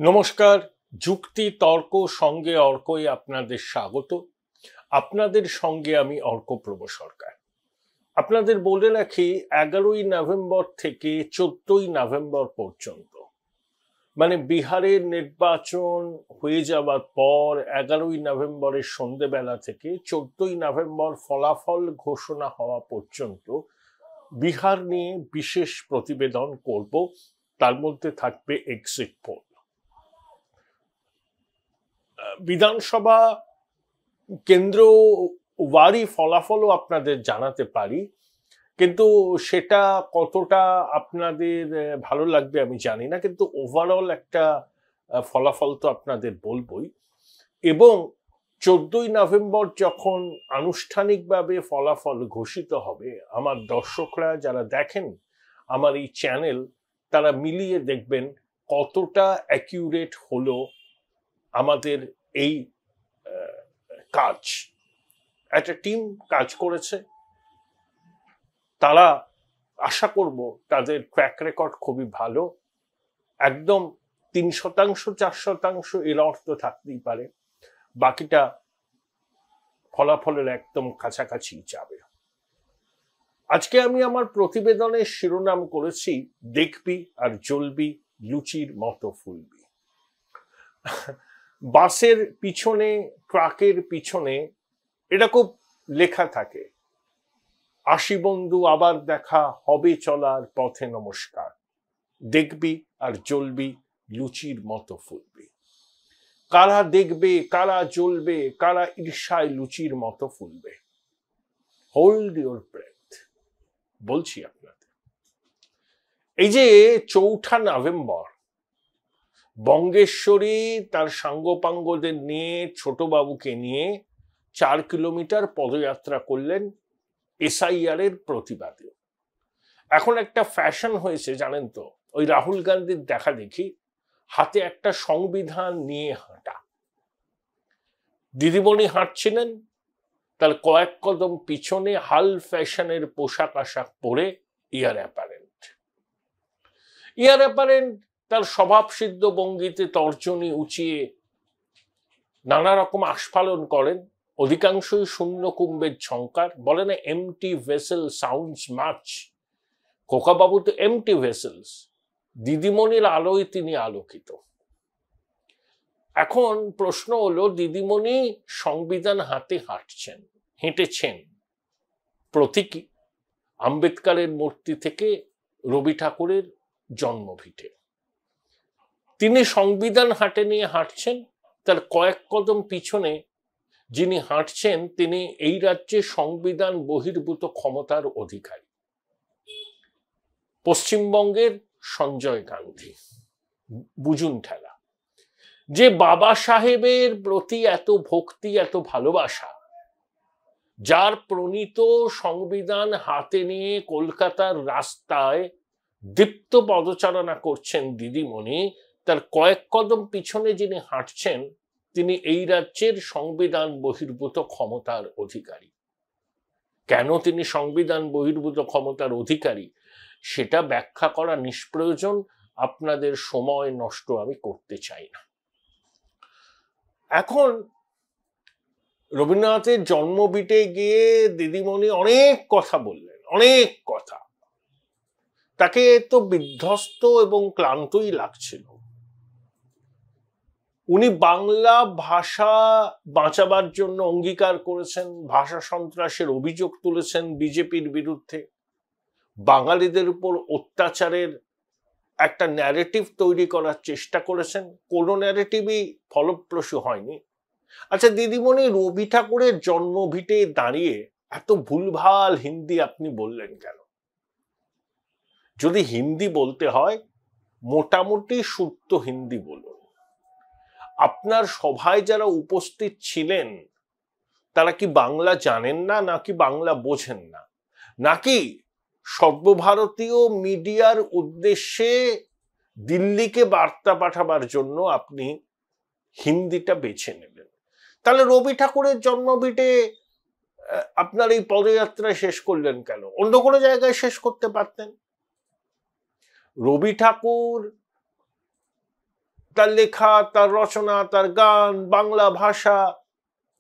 নমস্কার। যুক্তি তর্ক সঙ্গে অর্কই আপনাদের স্বাগত। আপনাদের সঙ্গে আমি অর্কপ্রভ সরকার। আপনাদের বলে রাখি, 11ই নভেম্বর থেকে 14ই নভেম্বর পর্যন্ত, মানে বিহারের নির্বাচন হয়ে যাওয়ার পর 11ই নভেম্বরের সন্ধ্যেবেলা থেকে 14ই নভেম্বর ফলাফল ঘোষণা হওয়া পর্যন্ত বিহার নিয়ে বিশেষ প্রতিবেদন করব। তার মধ্যে থাকবে এক্সিট পোল, বিধানসভা কেন্দ্র ওয়ারি ফলাফলও আপনাদের জানাতে পারি, কিন্তু সেটা কতটা আপনাদের ভালো লাগবে আমি জানি না, কিন্তু ওভারঅল একটা ফলাফল তো আপনাদের বলবই। এবং 14ই নভেম্বর যখন আনুষ্ঠানিকভাবে ফলাফল ঘোষিত হবে, আমার দর্শকরা যারা দেখেন আমার এই চ্যানেল, তারা মিলিয়ে দেখবেন কতটা অ্যাকিউরেট হলো আমাদের এই কাজ। একটা টিম কাজ করেছে, তারা আশা করব তাদের ট্র্যাক রেকর্ড খুবই ভালো। একদম 3% 4% এর অর্থ থাকতেই পারে, বাকিটা ফলাফলের একদম কাছাকাছি যাবে। আজকে আমি আমার প্রতিবেদনের শিরোনাম করেছি দেখবি আর জ্বলবি, লুচির মতো ফুলবি। বাসের পিছনে, ট্রাকের পিছনে এটা খুব লেখা থাকে, আসি বন্ধু আবার দেখা হবে চলার পথে নমস্কার, দেখবি আর জ্বলবি, লুচির মতো ফুলবি। কারা দেখবে, কারা জ্বলবে, কারা ঈর্ষায় লুচির মতো ফুলবে? হোল্ড ইউর ব্রেথ, বলছি আপনাদের। এই যে 4 নভেম্বর বঙ্গেশ্বরী তার সাঙ্গপাঙ্গদের নিয়ে, ছোটবাবুকে নিয়ে 4 কিলোমিটার পদযাত্রা করলেন এসআইআর এর প্রতিবাদে। এখন একটা ফ্যাশন হয়েছে জানেন তো, ওই রাহুল গান্ধীর দেখা দেখি হাতে একটা সংবিধান নিয়ে হাঁটা। দিদিমণি হাঁটছিলেন, তার কয়েক কদম পিছনে হাল ফ্যাশনের পোশাক আশাক পরে ইয়ার অ্যাপারেন্ট তার স্বভাবসিদ্ধ ভঙ্গিতে তর্জনী উঁচিয়ে নানা রকম আস্ফালন করেন। অধিকাংশই শূন্য কুম্ভের ঝংকার। বলে না, এমটি ভেসেল সাউন্ডস মাচ। খোকাবাবু তো এমটি ভেসেলস, দিদিমণির আলোয় তিনি আলোকিত। এখন প্রশ্ন হলো, দিদিমণি সংবিধান হাতে হেঁটেছেন প্রতীকী আম্বেদকরের মূর্তি থেকে রবি ঠাকুরের জন্মভিটে। তিনি সংবিধান হাতে নিয়ে হাঁটছেন, তার কয়েক কদম পিছনে যিনি হাঁটছেন তিনি এই রাজ্যে সংবিধান বহির্ভূত ক্ষমতার অধিকারী, পশ্চিমবঙ্গের সঞ্জয় গান্ধী। বুঝুন ঠেলা, যে বাবা সাহেবের প্রতি এত ভক্তি, এত ভালোবাসা, যার প্রণীত সংবিধান হাতে নিয়ে কলকাতার রাস্তায় দীপ্ত পদচারণা করছেন দিদিমণি, তার কয়েক কদম পিছনে যিনি হাঁটছেন তিনি এই রাজ্যের সংবিধান বহির্ভূত ক্ষমতার অধিকারী। কেন তিনি সংবিধান বহির্ভূত ক্ষমতার অধিকারী সেটা ব্যাখ্যা করা নিষ্প্রয়োজন, আপনাদের সময় নষ্ট আমি করতে চাই না। এখন রবীন্দ্রনাথের জন্মভিটে গিয়ে দিদিমণি অনেক কথা বললেন, অনেক কথা। তাকে তো বিধ্বস্ত এবং ক্লান্তই লাগছিল। উনি বাংলা ভাষা বাঁচাবার জন্য অঙ্গীকার করেছেন, ভাষা সন্ত্রাসের অভিযোগ তুলেছেন বিজেপির বিরুদ্ধে, বাঙালিদের উপর অত্যাচারের একটা ন্যারেটিভ তৈরি করার চেষ্টা করেছেন। কোনো ন্যারেটিভই ফলপ্রসূ হয়নি। আচ্ছা, দিদিমণি রবি ঠাকুরের জন্মভিটে দাঁড়িয়ে এত ভুলভাল হিন্দি আপনি বললেন কেন? যদি হিন্দি বলতে হয় মোটামুটি শুদ্ধ হিন্দি বলুন। আপনার সভায় যারা উপস্থিত ছিলেন তারা কি বাংলা জানেন না, নাকি বাংলা বোঝেন না, নাকি সর্বভারতীয় মিডিয়ার উদ্দেশ্যে দিল্লিকে বার্তা পাঠাবার জন্য আপনি হিন্দিটা বেছে নেবেন? তাহলে রবি ঠাকুরের জন্মভিটে আপনার এই পদযাত্রা শেষ করলেন কেন? অন্য কোনো জায়গায় শেষ করতে পারতেন। রবি ঠাকুর তার লেখা, তার রচনা, তার গান, বাংলা ভাষা,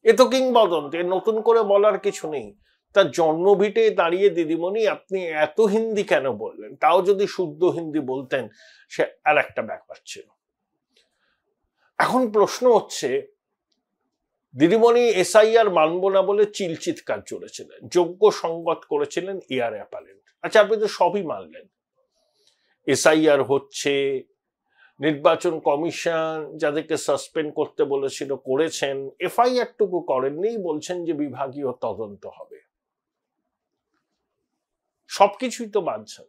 এ তো কিংবদন্তি, নতুন করে বলার কিছু নেই। তার জন্মভিটে দাঁড়িয়ে দিদিমণি আপনি এত হিন্দি কেন বললেন? তাও যদি শুদ্ধ হিন্দি বলতেন সে আর একটা ব্যাপার ছিল। এখন প্রশ্ন হচ্ছে, দিদিমণি এসআইআর মানব না বলে চিৎকার চলেছিলেন, যোগ্য সংগত করেছিলেন এয়ার অ্যাপারেন্ট। আচ্ছা, আপনি তো সবই মানলেন, এসআইআর হচ্ছে, নির্বাচন কমিশন যাদেরকে সাসপেন্ড করতে বলেছিল করেছেন, এফআইআর টুকু করেননি, বলছেন যে বিভাগীয় তদন্ত হবে। সবকিছুই তো মানছেন।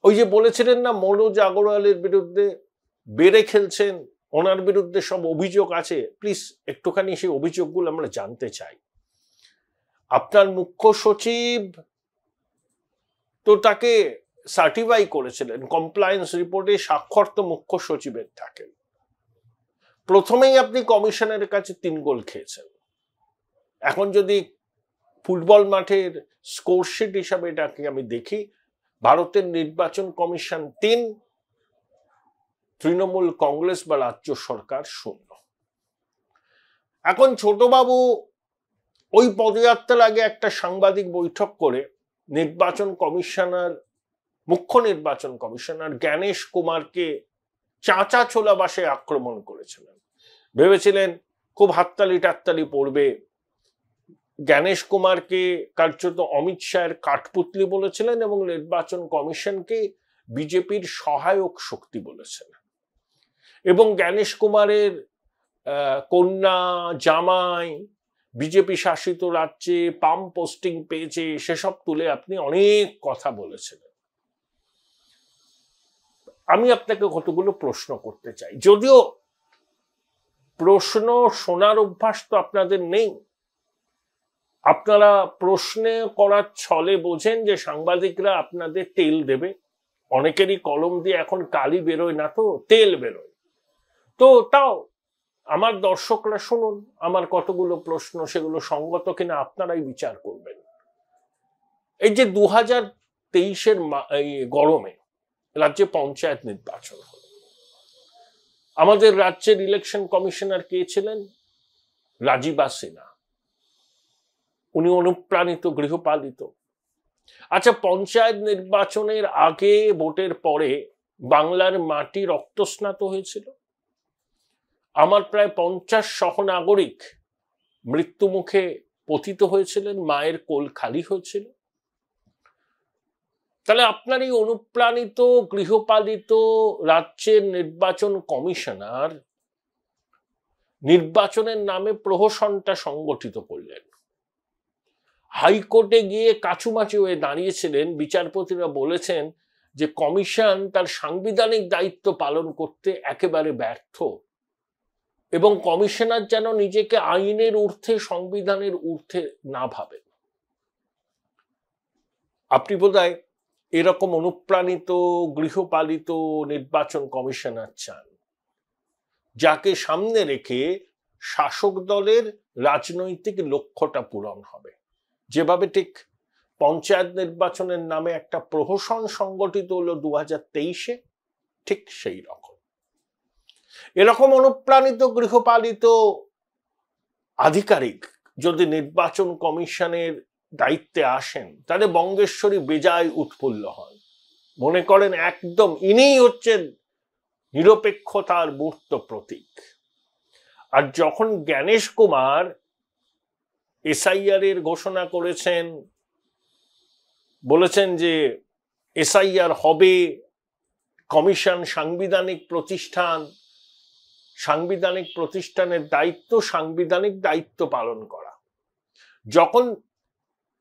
ওই যে বলেছিলেন না মনোজ আগরওয়ালের বিরুদ্ধে বেড়ে খেলছেন, ওনার বিরুদ্ধে সব অভিযোগ আছে, প্লিজ একটুখানি সেই অভিযোগগুলো আমরা জানতে চাই। আপনার মুখ্য সচিব তো তাকে সার্টিফাই করেছিলেন, কমপ্লায়েন্স রিপোর্টে স্বাক্ষর তো মুখ্য সচিবের থাকেন। প্রথমেই আপনি কমিশনের কাছে 3 গোল খেয়েছেন। এখন যদি ফুটবল মাঠের স্কোরশিট হিসাবে এটাকে আমি দেখি, ভারতের নির্বাচন কমিশন 3, তৃণমূল কংগ্রেস বা রাজ্য সরকার 0। এখন ছোটবাবু ওই পদযাত্রার আগে একটা সাংবাদিক বৈঠক করে নির্বাচন কমিশনার, মুখ্য নির্বাচন কমিশনার জ্ঞানেশ কুমারকে চাঁচা ছোলা বাসে আক্রমণ করেছিলেন। ভেবেছিলেন খুব হাততালি টাততালি পড়বে। জ্ঞানেশ কুমারকে কার্যত অমিত শাহের কাঠপুতলি বলেছিলেন এবং নির্বাচন কমিশনকে বিজেপির সহায়ক শক্তি বলেছিলেন। এবং জ্ঞানেশ কুমারের কন্যা, জামাই বিজেপি শাসিত রাজ্যে পাম পোস্টিং পেয়েছে, সেসব তুলে আপনি অনেক কথা বলেছিলেন। আমি আপনাকে কতগুলো প্রশ্ন করতে চাই, যদিও প্রশ্ন শোনার অভ্যাস তো আপনাদের নেই। আপনারা প্রশ্নে করার ছলে বোঝেন যে সাংবাদিকরা আপনাদের তেল দেবে। অনেকেরই কলম দিয়ে এখন কালি বেরোয় না, তো তেল বেরোয়। তো তাও আমার দর্শকরা শুনুন আমার কতগুলো প্রশ্ন, সেগুলো সঙ্গত কিনা আপনারাই বিচার করবেন। এই যে 2023-এর গরমে রাজ্যে পঞ্চায়েত নির্বাচন হলো, আমাদের রাজ্যের ইলেকশন কমিশনার কে ছিলেন? রাজীবা সিনহা। উনি অনুপ্রাণিত, গৃহপালিত। আচ্ছা, পঞ্চায়েত নির্বাচনের আগে, ভোটের পরে বাংলার মাটি রক্তস্নাত হয়েছিল। আমার প্রায় 50 সহনাগরিক মৃত্যুমুখে পতিত হয়েছিলেন, মায়ের কোল খালি হয়েছিল। তাহলে আপনার এই অনুপ্রাণিত, গৃহপালিত রাজ্যের নির্বাচন কমিশনার নির্বাচনের নামে প্রহসনটা সংগঠিত করলেন। হাইকোর্টে গিয়ে কাছুমাচি হয়ে দাঁড়িয়েছিলেন। বিচারপতিরা বলেছেন যে কমিশন তার সাংবিধানিক দায়িত্ব পালন করতে একেবারে ব্যর্থ এবং কমিশনার যেন নিজেকে আইনের ঊর্ধ্বে, সংবিধানের ঊর্ধ্বে না ভাবেন। আপনি বোধহয় এরকম অনুপ্রাণিত, গৃহপালিত নির্বাচন কমিশনার চান, যাকে সামনে রেখে শাসক দলের রাজনৈতিক লক্ষ্যটা পূরণ হবে। যেভাবে ঠিক পঞ্চায়েত নির্বাচনের নামে একটা প্রহসন সংগঠিত হলো 2023-এ, ঠিক সেই রকম। এরকম অনুপ্রাণিত, গৃহপালিত আধিকারিক যদি নির্বাচন কমিশনের দায়িত্বে আসেন, তাহলে বঙ্গেশ্বরী বেজায় উৎফুল্ল হন, মনে করেন একদম ইনিই হচ্ছেন নিরপেক্ষতার মূর্ত প্রতীক। আর যখন জ্ঞানেশ কুমার এসআইআর এর ঘোষণা করেছেন, বলেছেন যে এসআইআর হবে, কমিশন সাংবিধানিক প্রতিষ্ঠান, সাংবিধানিক প্রতিষ্ঠানের দায়িত্ব সাংবিধানিক দায়িত্ব পালন করা। যখন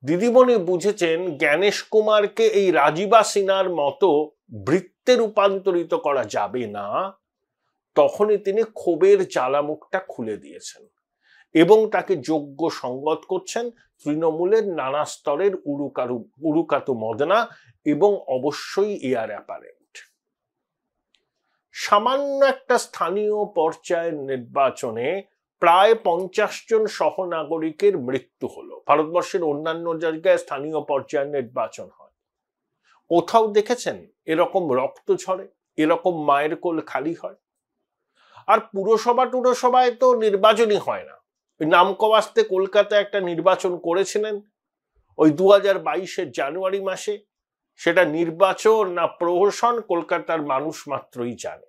দিদিমণি বুঝেছেন জ্ঞানেশ কুমারকে এই রাজীবা সিনহার মতো বৃত্তে রূপান্তরিত করা যাবে না, তখনই তিনি ক্ষোভের জ্বালামুখটা খুলে দিয়েছেন এবং তাকে যোগ্য সংগত করছেন তৃণমূলের নানা স্তরের উরুকাতু মদনা এবং অবশ্যই এয়ার অ্যাপারেন্ট। সামান্য একটা স্থানীয় পর্যায়ের নির্বাচনে প্রায় 50 জন সহনাগরিকের মৃত্যু হলো। ভারতবর্ষের অন্যান্য জায়গায় স্থানীয় পর্যায়ের নির্বাচন হয়, কোথাও দেখেছেন এরকম রক্ত ঝরে? এরকম মায়ের কোল খালি হয়? আর পুরসভায় তো নির্বাচনই হয় না। ওই নামকওয়াস্তে কলকাতায় একটা নির্বাচন করেছিলেন ওই 2022-এর জানুয়ারি মাসে। সেটা নির্বাচন না প্রহসন কলকাতার মানুষ মাত্রই জানে।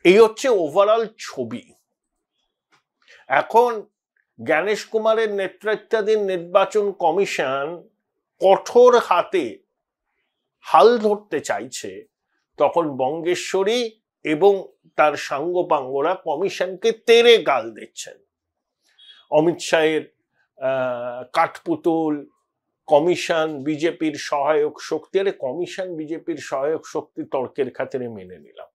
এই হচ্ছে ওভারঅল ছবি। এখন জ্ঞানেশ কুমারের নেতৃত্বাধীন নির্বাচন কমিশন কঠোর হাতে হাল ধরতে চাইছে, তখন বঙ্গেশ্বরী এবং তার সাঙ্গপাঙ্গরা কমিশনকে তেড়ে গাল দিচ্ছেন। অমিত শাহের কাঠপুতুল, কমিশন বিজেপির সহায়ক শক্তি। আরে কমিশন বিজেপির সহায়ক শক্তি তর্কের খাতিরে মেনে নিলাম।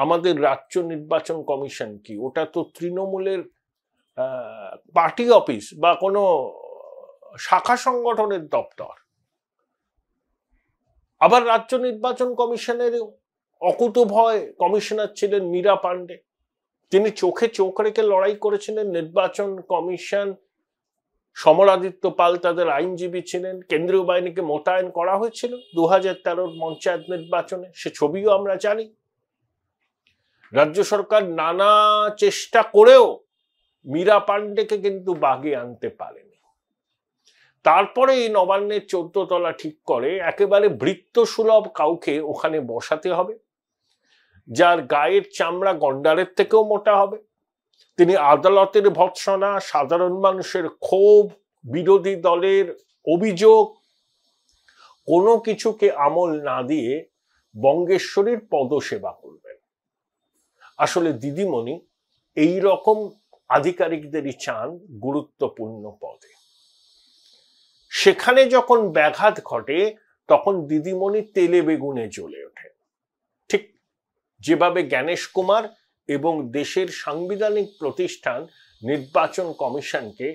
আমাদের রাজ্য নির্বাচন কমিশন কি? ওটা তো তৃণমূলের পার্টি অফিস বা কোনো শাখা সংগঠনের দপ্তর। আবার রাজ্য নির্বাচন কমিশনের অকুতোভয় কমিশনার ছিলেন মীরা পান্ডে। তিনি চোখে চোখ রেখে লড়াই করেছিলেন। নির্বাচন কমিশন, সমরাদিত্য পাল তাদের আইনজীবী ছিলেন। কেন্দ্রীয় বাহিনীকে মোতায়েন করা হয়েছিল 2013 পঞ্চায়েত নির্বাচনে, সে ছবিও আমরা জানি। রাজ্য সরকার নানা চেষ্টা করেও মীরা পান্ডেকে কিন্তু বাগে আনতে পারেনি। তারপরে এই নবান্নের 14 তলা ঠিক করে একেবারে বৃত্তসুলভ কাউকে ওখানে বসাতে হবে, যার গায়ের চামড়া গন্ডারের থেকেও মোটা হবে। তিনি আদালতের ভৎসনা, সাধারণ মানুষের ক্ষোভ, বিরোধী দলের অভিযোগ কোনো কিছুকে আমল না দিয়ে বঙ্গেশ্বরীর পদসেবা করবেন। আসলে দিদিমণি এই রকম আধিকারিকদেরই চান গুরুত্বপূর্ণ পদে। সেখানে যখন ব্যাঘাত ঘটে তখন দিদিমণি তেলে বেগুনে জ্বলে ওঠে। ঠিক যেভাবে জ্ঞানেশ কুমার এবং দেশের সাংবিধানিক প্রতিষ্ঠান নির্বাচন কমিশনকে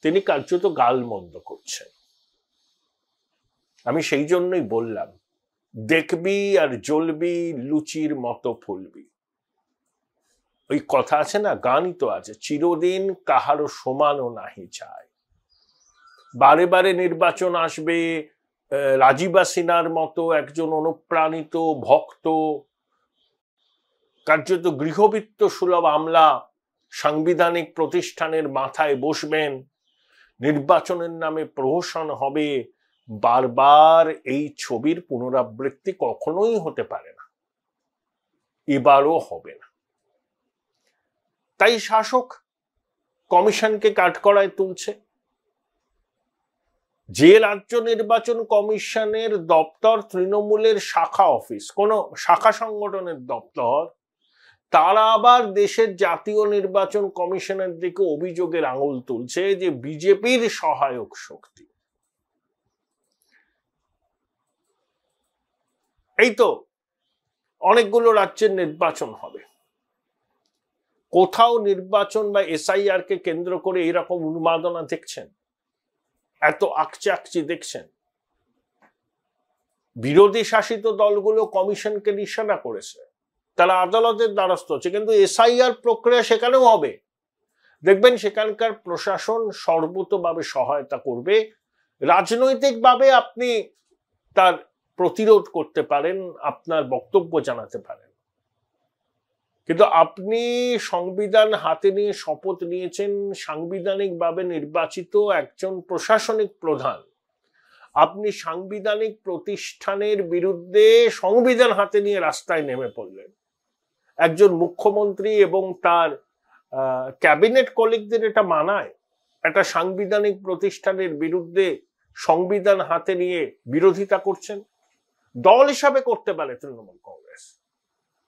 তিনি কার্যত গালমন্দ করছেন। আমি সেই জন্যই বললাম, দেখবি আর জ্বলবি লুচির মতো ফুলবি। ওই কথা আছে না, গানই তো আছে, চিরদিন কাহারও সমানও নাহি চায়। বারে বারে নির্বাচন আসবে, রাজীবা সিনহার মতো একজন অনুপ্রাণিত ভক্ত কার্যত গৃহবৃত্ত সুলভ আমলা সাংবিধানিক প্রতিষ্ঠানের মাথায় বসবেন, নির্বাচনের নামে প্রহসন হবে। বারবার এই ছবির পুনরাবৃত্তি কখনোই হতে পারে না, এবারও হবে না। তাই শাসক কমিশনকে কাঠগড়ায় তুলছে। যে রাজ্য নির্বাচন কমিশনের দপ্তর তৃণমূলের শাখা অফিস, কোন শাখা সংগঠনের দপ্তর, তারা আবার দেশের জাতীয় নির্বাচন কমিশনের দিকে অভিযোগের আঙুল তুলছে যে বিজেপির সহায়ক শক্তি। এই তো অনেকগুলো রাজ্যের নির্বাচন হবে, কোথাও নির্বাচন বা এসআইআর কে কেন্দ্র করে এরকম উন্মাদনা দেখছেন? এত আকচি দেখছেন? বিরোধী শাসিত দলগুলো কমিশনকে নিশানা করেছে, তারা আদালতের দ্বারস্থ হচ্ছে, কিন্তু এসআইআর প্রক্রিয়া সেখানেও হবে। দেখবেন সেখানকার প্রশাসন সর্বতোভাবে সহায়তা করবে। রাজনৈতিকভাবে আপনি তার প্রতিরোধ করতে পারেন, আপনার বক্তব্য জানাতে পারেন, কিন্তু আপনি সংবিধান হাতে নিয়ে শপথ নিয়েছেন, সাংবিধানিকভাবে নির্বাচিত একজন প্রশাসনিক প্রধান। আপনি সাংবিধানিক প্রতিষ্ঠানের বিরুদ্ধে সংবিধান হাতে নিয়ে রাস্তায় নেমে পড়লেন। একজন মুখ্যমন্ত্রী এবং তার ক্যাবিনেট কলিগদের এটা মানায়? একটা সাংবিধানিক প্রতিষ্ঠানের বিরুদ্ধে সংবিধান হাতে নিয়ে বিরোধিতা করছেন? দল হিসাবে করতে পারে তৃণমূল কংগ্রেস,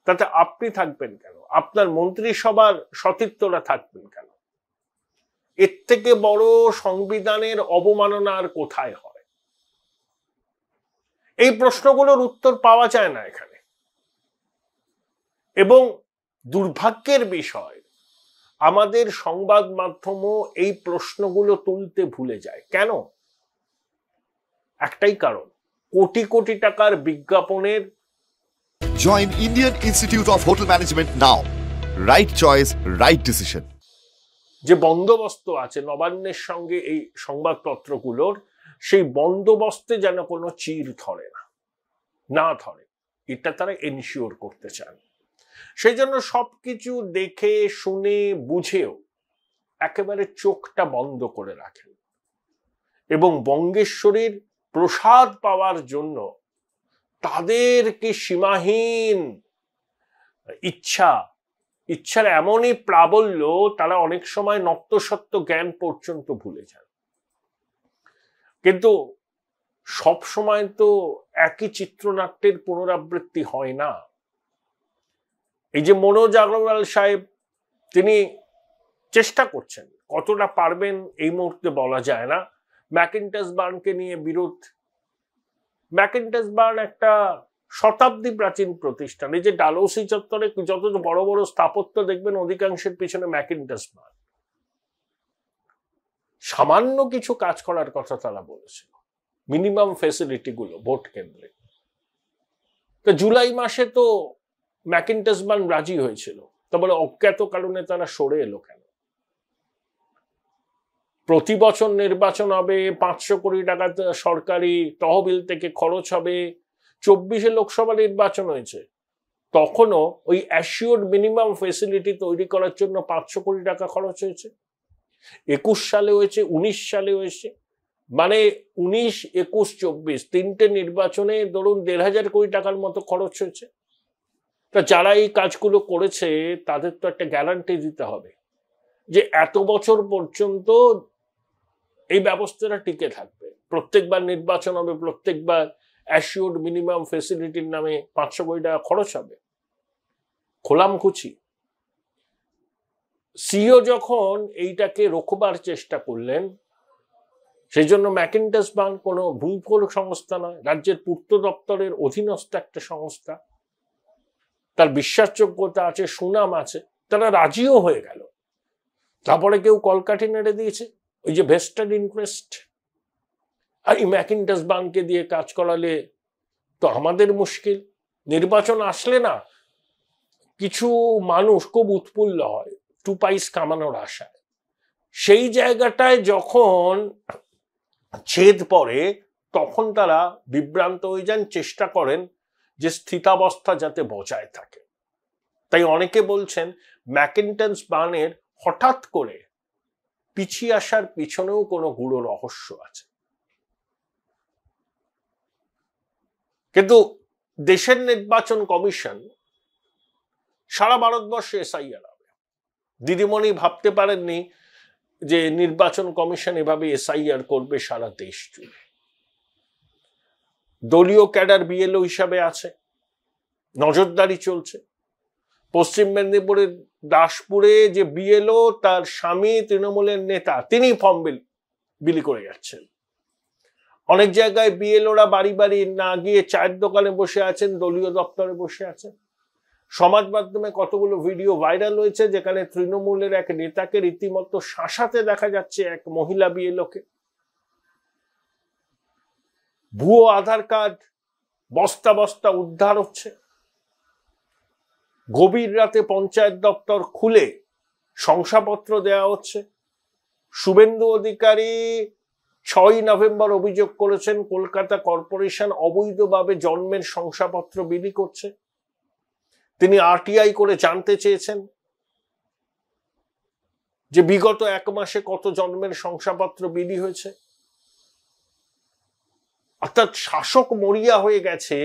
তাতে আপনি থাকবেন কেন? আপনার মন্ত্রিসভার সতীর্থরা থাকবেন কেন? এর থেকে বড় সংবিধানের অবমাননা আর কোথায় হয়? এই প্রশ্নগুলোর উত্তর পাওয়া যায় না এখানে। এবং দুর্ভাগ্যের বিষয়, আমাদের সংবাদ মাধ্যমও এই প্রশ্নগুলো তুলতে ভুলে যায়। কেন? একটাই কারণ, কোটি কোটি টাকার বিজ্ঞাপনের। Join Indian Institute of Hotel Management now. Right choice, right decision. যে বন্দোবস্ত আছে নবান্নের সঙ্গে এই সংবাদপত্রগুলোর, সেই বন্দোবস্তে যেন কোনো চির ধরে না। না ধরে, এটা তারা এনশিওর করতে চান। সেই জন্য সবকিছু দেখে শুনে বুঝেও একেবারে চোখটা বন্ধ করে রাখেন এবং বঙ্গেশ্বরীর প্রসাদ পাওয়ার জন্য তাদেরকে সীমাহীন ইচ্ছার এমনই প্রাবল্য, তারা অনেক সময় নত্যসত্য জ্ঞান পর্যন্ত ভুলে যান। কিন্তু সব সময় তো একই চিত্রনাট্যের পুনরাবৃত্তি হয় না। এই যে মনোজ আগরওয়াল সাহেব, তিনি চেষ্টা করছেন, কতটা পারবেন এই মুহূর্তে বলা যায় না। ম্যাকিন্টশ বার্নকে নিয়ে বিরোধ। ম্যাকিন্টশ বার্ন একটা শতাব্দী প্রাচীন প্রতিষ্ঠান। এই যে ডালহৌসি চত্বরে যত বড় বড় স্থাপত্য দেখবেন, অধিকাংশের পিছনে ম্যাকিন্টশ বার্ন। সামান্য কিছু কাজ করার কথা তারা বলেছিল, মিনিমাম ফ্যাসিলিটি গুলো ভোট কেন্দ্রে। তো জুলাই মাসে তো ম্যাকিন্টশ বার্ন রাজি হয়েছিল, তারপরে অজ্ঞাত কারণে তারা সরে এলো কেন? প্রতি বছর নির্বাচন হবে, 500 কোটি টাকা সরকারি তহবিল থেকে খরচ হবে। 24-এ লোকসভা নির্বাচন হয়েছে, তখনও ওই অ্যাসিওর্ড মিনিমাম ফেসিলিটি তৈরি করার জন্য 500 কোটি টাকা খরচ হয়েছে। 21 সালে হয়েছে, 19 সালে হয়েছে, মানে 19, 21, 24 তিনটে নির্বাচনে ধরুন 1,500 কোটি টাকার মতো খরচ হয়েছে। তা যারা এই কাজগুলো করেছে তাদের তো একটা গ্যারান্টি দিতে হবে যে এত বছর পর্যন্ত এই ব্যবস্থাটা টিকে থাকবে। প্রত্যেকবার নির্বাচন হবে, প্রত্যেকবার অ্যাসিওর্ড মিনিমাম ফেসিলিটির নামে 500 কোটি টাকা খরচ হবে। খোলামখুচি সিও যখন এইটাকে রোখবার চেষ্টা করলেন, সেই জন্য ম্যাকিন্টশ বার্ন কোনো ভূমিফল সংস্থা নয়, রাজ্যের পূর্ত দপ্তরের অধীনস্থ একটা সংস্থা, তার বিশ্বাসযোগ্যতা আছে, সুনাম আছে, তারা রাজিও হয়ে গেল। তারপরে কেউ কলকাঠি নেড়ে দিয়েছে, ওই যে ভেস্টেড ইন্টারেস্ট। আর এই ম্যাকিন্টশ বার্নকে দিয়ে কাজ করালে তো আমাদের মুশকিল। নির্বাচন আসলে না কিছু মানুষ খুব উৎফুল্ল হয় 2 পয়সা কামানোর আশায়। সেই জায়গাটায় যখন ছেদ পড়ে তখন তারা বিভ্রান্ত হয়ে যান, চেষ্টা করেন যে স্থিতাবস্থা যাতে বজায় থাকে। তাই অনেকে বলছেন ম্যাকিন্টশ বার্নের হঠাৎ করে পিছিয়ে আসার পিছনেও কোনো গূঢ় রহস্য আছে। কিন্তু দেশের নির্বাচন কমিশন সারা ভারতবর্ষে এসআইআর হবে। দিদিমণি ভাবতে পারেননি যে নির্বাচন কমিশন এভাবে এসআইআর করবে সারা দেশ জুড়ে। দলীয় ক্যাডার বিএলও হিসাবে আছে, নজরদারি চলছে। পশ্চিম মেদিনীপুরের দাসপুরে যে বিএলও, তার স্বামী তৃণমূলের নেতা, তিনি ফর্ম বিলি করে যাচ্ছেন। অনেক জায়গায় বিএলওরা বাড়ি বাড়ি না গিয়ে চায়ের দোকানে বসে আছেন, দলীয় দপ্তরে বসে আছেন। সমাজ মাধ্যমে কতগুলো ভিডিও ভাইরাল হয়েছে যেখানে তৃণমূলের এক নেতাকে রীতিমতো শাসাতে দেখা যাচ্ছে এক মহিলা বিএলওকে। ভুয়ো আধার কার্ড বস্তা বস্তা উদ্ধার হচ্ছে। গভীর রাতে পঞ্চায়েত দপ্তর খুলে শংসাপত্র দেওয়া হচ্ছে। শুভেন্দু অধিকারী 6 নভেম্বর অভিযোগ করেছেন কলকাতা কর্পোরেশন অবৈধভাবে জন্মের শংসাপত্র বিলি করছে। তিনি আরটিআই করে জানতে চেয়েছেন যে বিগত 1 মাসে কত জন্মের শংসাপত্র বিলি হয়েছে। অর্থাৎ শাসক মরিয়া হয়ে গেছে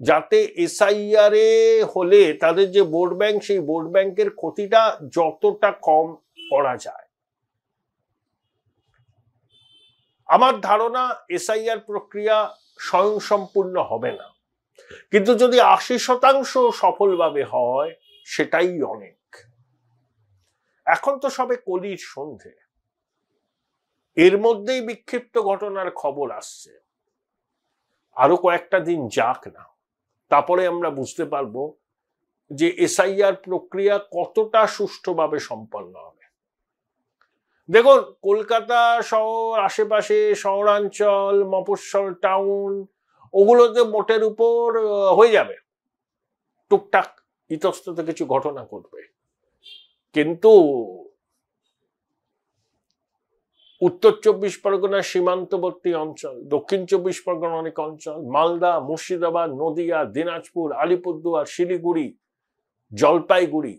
যাতে এসআইআর হলে তাদের যে ভোট ব্যাংক, সেই ভোট ব্যাংকের ক্ষতিটা যতটা কম করা যায়। আমার ধারণা এসআইআর প্রক্রিয়া স্বয়ংসম্পূর্ণ হবে না, কিন্তু যদি 80% সফলভাবে হয় সেটাই অনেক। এখন তো সবে কলির সন্ধে, এর মধ্যেই বিক্ষিপ্ত ঘটনার খবর আসছে। আরো কয়েকটা দিন যাক না, তারপরে আমরা বুঝতে পারবো যে এসআইআর প্রক্রিয়া কতটা সুষ্ঠুভাবে সম্পন্ন হবে। দেখুন, কলকাতা শহর, আশেপাশে শহরাঞ্চল, মফস্বল টাউন, ওগুলোতে মোটের উপর হয়ে যাবে, টুকটাক ইতস্তত কিছু ঘটনা ঘটবে। কিন্তু উত্তর 24 পরগনার সীমান্তবর্তী অঞ্চল, দক্ষিণ 24 পরগনার অনেক অঞ্চল, মালদা, মুর্শিদাবাদ, নদিয়া, দিনাজপুর, আলিপুরদুয়ার, শিলিগুড়ি, জলপাইগুড়ি,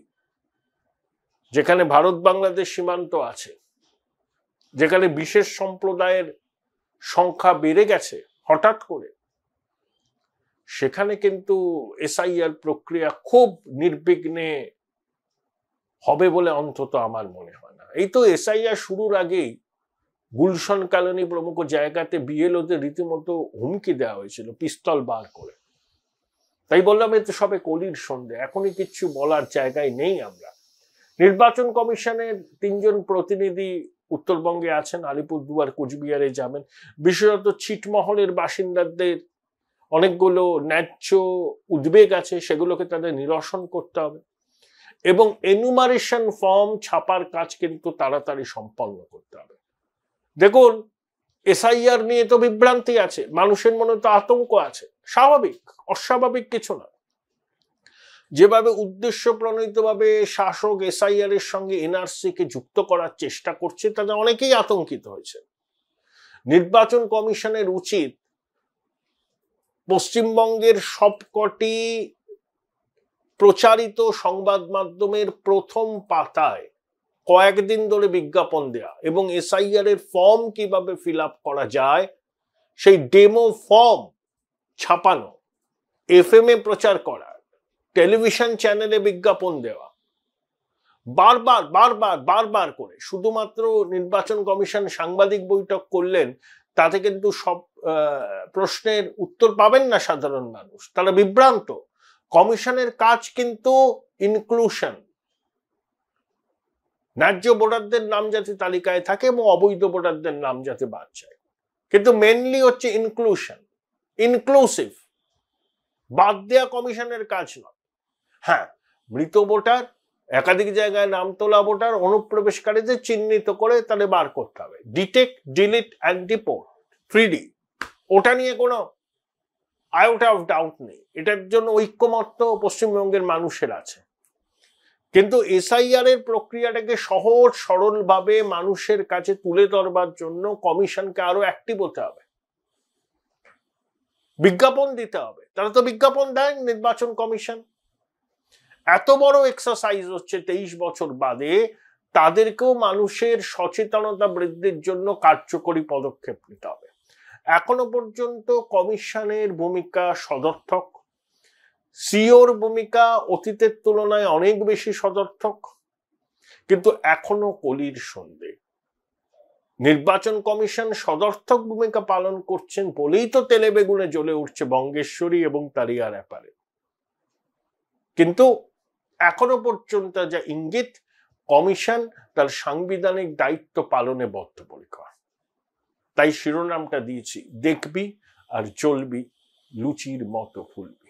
যেখানে ভারত বাংলাদেশ সীমান্ত আছে, যেখানে বিশেষ সম্প্রদায়ের সংখ্যা বেড়ে গেছে হঠাৎ করে, সেখানে কিন্তু এসআইআর প্রক্রিয়া খুব নির্বিঘ্নে হবে বলে অন্তত আমার মনে হয় না। এই তো এসআইআর শুরুর আগেই গুলশন কলোনি প্রমুখ জায়গাতে বিএলওদের রীতিমতো হুমকি দেওয়া হয়েছিল পিস্তল বার করে। তাই বললাম এতে সবে কলির সন্ধে, এখনই কিচ্ছু বলার জায়গায় নেই আমরা। নির্বাচন কমিশনের 3 জন প্রতিনিধি উত্তরবঙ্গে আছেন, আলিপুরদুয়ার, কোচবিহারে যাবেন। বিশেষত ছিটমহলের বাসিন্দাদের অনেকগুলো ন্যায্য উদ্বেগ আছে, সেগুলোকে তাদের নিরসন করতে হবে এবং এনুমারেশন ফর্ম ছাপার কাজ কিন্তু তাড়াতাড়ি সম্পন্ন করতে হবে। দেখুন, এসআইআর নিয়ে তো বিভ্রান্তি আছে, মানুষের মনে তো আতঙ্ক আছে, স্বাভাবিক, অস্বাভাবিক কিছু না। যেভাবে উদ্দেশ্য প্রণীতভাবে শাসক এসআইআর এর সঙ্গে এনআরসি কে যুক্ত করার চেষ্টা করছে, তাতে অনেকেই আতঙ্কিত হয়েছে। নির্বাচন কমিশনের উচিত পশ্চিমবঙ্গের সবকটি প্রচারিত সংবাদ মাধ্যমের প্রথম পাতায় কয়েকদিন ধরে বিজ্ঞাপন দেয়া এবং এসআইআর এর ফর্ম কিভাবে ফিল আপ করা যায় সেই ডেমো ফর্ম ছাপানো, এফএম এ প্রচার করা, টেলিভিশন চ্যানেলে বিজ্ঞাপন দেওয়া, বারবার বারবার বারবার করে। শুধুমাত্র নির্বাচন কমিশন সাংবাদিক বৈঠক করলেন, তাতে কিন্তু সব প্রশ্নের উত্তর পাবেন না সাধারণ মানুষ, তারা বিভ্রান্ত। কমিশনের কাজ কিন্তু ইনক্লুশন, ন্যায্য ভোটারদের নাম যাতে তালিকায় থাকে এবং অবৈধ ভোটারদের নাম যাতে বাদ যায়, কিন্তু মেনলি হচ্ছে ইনক্লুশন, ইনক্লুসিভ। বাদ দেয়া কমিশনের কাজ নয়। হ্যাঁ, মৃত ভোটার, একাধিক জায়গায় নাম তোলা ভোটার, অনুপ্রবেশকারীদের চিহ্নিত করে তাদের বার করতে হবে, detect, delete and deport, 3D। ওটা নিয়ে কোনো আইওটা অফ ডাউট নেই, এটার জন্য ঐক্যমত্য পশ্চিমবঙ্গের মানুষের আছে। কিন্তু এসআইআর এর প্রক্রিয়াটাকে সহজ সরলভাবে মানুষের কাছে তুলে ধরবার জন্য কমিশনকে আরো অ্যাক্টিভ হতে হবে, বিজ্ঞাপন দিতে হবে। তারা তো বিজ্ঞাপন দেন নির্বাচন কমিশন। এত বড় এক্সারসাইজ হচ্ছে 23 বছর বাদে, তাদেরকেও মানুষের সচেতনতা বৃদ্ধির জন্য কার্যকরী পদক্ষেপ নিতে হবে। এখনো পর্যন্ত কমিশনের ভূমিকা সদর্থক, সিওর ভূমিকা অতীতের তুলনায় অনেক বেশি সদর্থক, কিন্তু এখনো কলির সন্ধে। নির্বাচন কমিশন সদর্থক ভূমিকা পালন করছেন বলেই তো তেলে বেগুনে জ্বলে উঠছে বঙ্গেশ্বরী এবং তারিয়ার ব্যাপারে। কিন্তু এখনো পর্যন্ত যা ইঙ্গিত, কমিশন তার সাংবিধানিক দায়িত্ব পালনে বদ্ধপরিকর। তাই শিরোনামটা দিয়েছি, দেখবি আর জ্বলবি লুচির মতো ফুলবি।